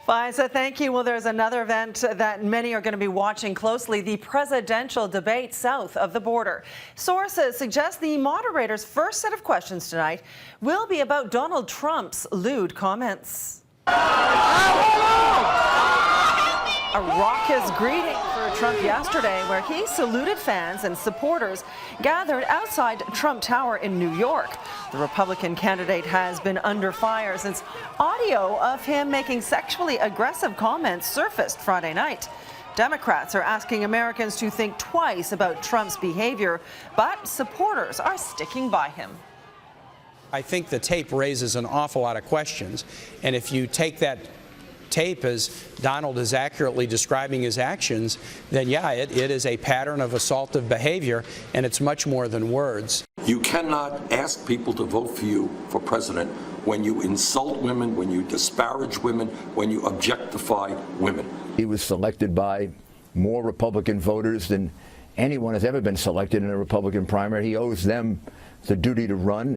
Liza, thank you. Well, there's another event that many are going to be watching closely, the presidential debate south of the border. Sources suggest the moderator's first set of questions tonight will be about Donald Trump's lewd comments. A raucous greeting for Trump yesterday, where he saluted fans and supporters gathered outside Trump Tower in New York. The Republican candidate has been under fire since audio of him making sexually aggressive comments surfaced Friday night. Democrats are asking Americans to think twice about Trump's behavior, but supporters are sticking by him. I think the tape raises an awful lot of questions, and if you take that tape as Donald is accurately describing his actions, then yeah, it is a pattern of assaultive behavior, and it's much more than words. You cannot ask people to vote for you for president when you insult women, when you disparage women, when you objectify women. He was selected by more Republican voters than anyone has ever been selected in a Republican primary. He owes them the duty to run.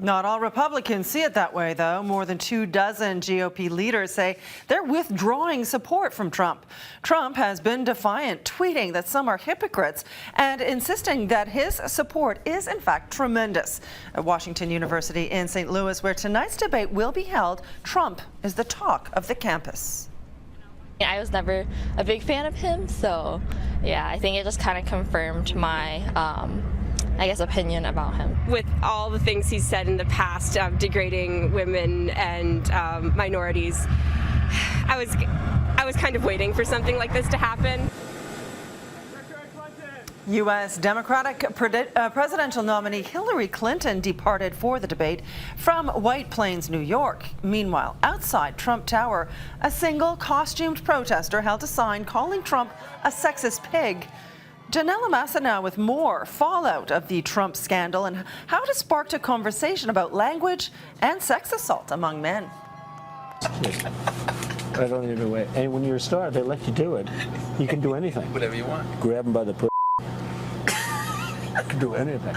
Not all Republicans see it that way, though. More than 24 GOP leaders say they're withdrawing support from Trump. Trump has been defiant, tweeting that some are hypocrites and insisting that his support is, in fact, tremendous. At Washington University in St. Louis, where tonight's debate will be held, Trump is the talk of the campus. I was never a big fan of him, so yeah, I think it just kind of confirmed my opinion about him. With all the things he's said in the past, degrading women and minorities, I was kind of waiting for something like this to happen. U.S. Democratic presidential nominee Hillary Clinton departed for the debate from White Plains, New York. Meanwhile, outside Trump Tower, a single costumed protester held a sign calling Trump a sexist pig. Ginella Massa now with more fallout of the Trump scandal and how it has sparked a conversation about language and sex assault among men. I don't even know. And when you're a star, they let you do it. You can do anything. Whatever you want. Grab them by the you can do anything.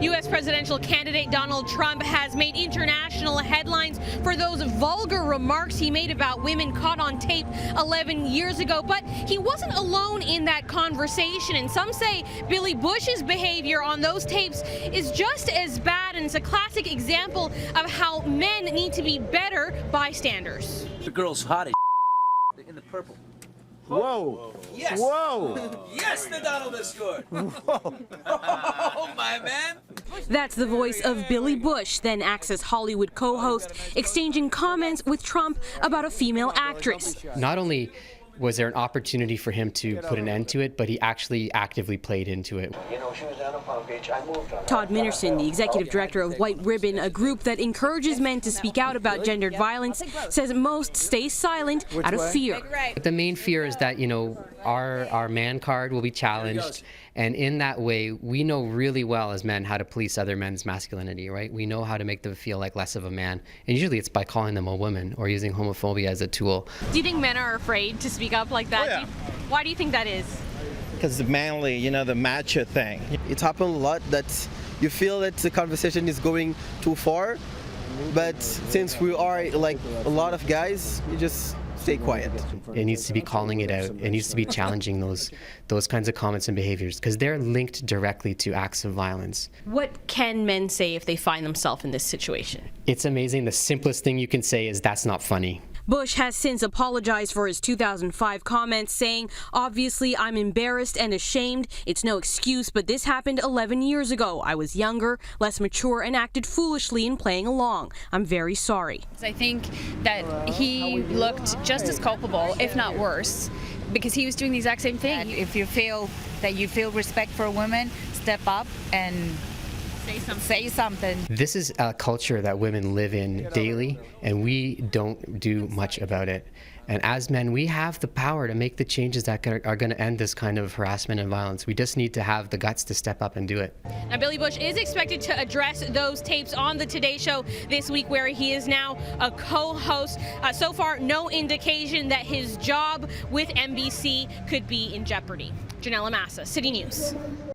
U.S. presidential candidate Donald Trump has made international headlines for those vulgar remarks he made about women caught on tape 11 years ago. But he wasn't alone in that conversation, and some say Billy Bush's behavior on those tapes is just as bad, and it's a classic example of how men need to be better bystanders. The girl's hot as in the purple. Whoa. Yes. Whoa. Yes, the Donald has scored. Whoa. Oh, my man. That's the voice of Billy Bush, then Access Hollywood co-host, exchanging comments with Trump about a female actress. Not only was there an opportunity for him to put an end to it, but he actually actively played into it. You know, she was down on Palm Beach. I moved on. Todd Minnerson, the executive director of White Ribbon, a group that encourages men to speak out about gendered violence, says most stay silent out of fear. The main fear is that, our man card will be challenged, and in that way, we know really well as men how to police other men's masculinity, right? We know how to make them feel like less of a man, and usually it's by calling them a woman or using homophobia as a tool. Do you think men are afraid to speak up like that? Oh, yeah. Why do you think that is? Because the manly, the macho thing. It's happened a lot that you feel that the conversation is going too far, but since we are like a lot of guys, you just stay quiet. It needs to be calling it out. It needs to be challenging those kinds of comments and behaviors, because they're linked directly to acts of violence. What can men say if they find themselves in this situation? It's amazing. The simplest thing you can say is, "That's not funny." Bush has since apologized for his 2005 comments, saying, "Obviously, I'm embarrassed and ashamed. It's no excuse, but this happened 11 years ago. I was younger, less mature, and acted foolishly in playing along. I'm very sorry." I think that he looked just as culpable, if not worse, because he was doing the exact same thing. If you feel that you feel respect for a woman, step up and say something. This is a culture that women live in daily, and we don't do much about it. And as men, we have the power to make the changes that are going to end this kind of harassment and violence. We just need to have the guts to step up and do it. Now, Billy Bush is expected to address those tapes on the Today Show this week, where he is now a co-host. So far, no indication that his job with NBC could be in jeopardy. Ginella Massa, City News.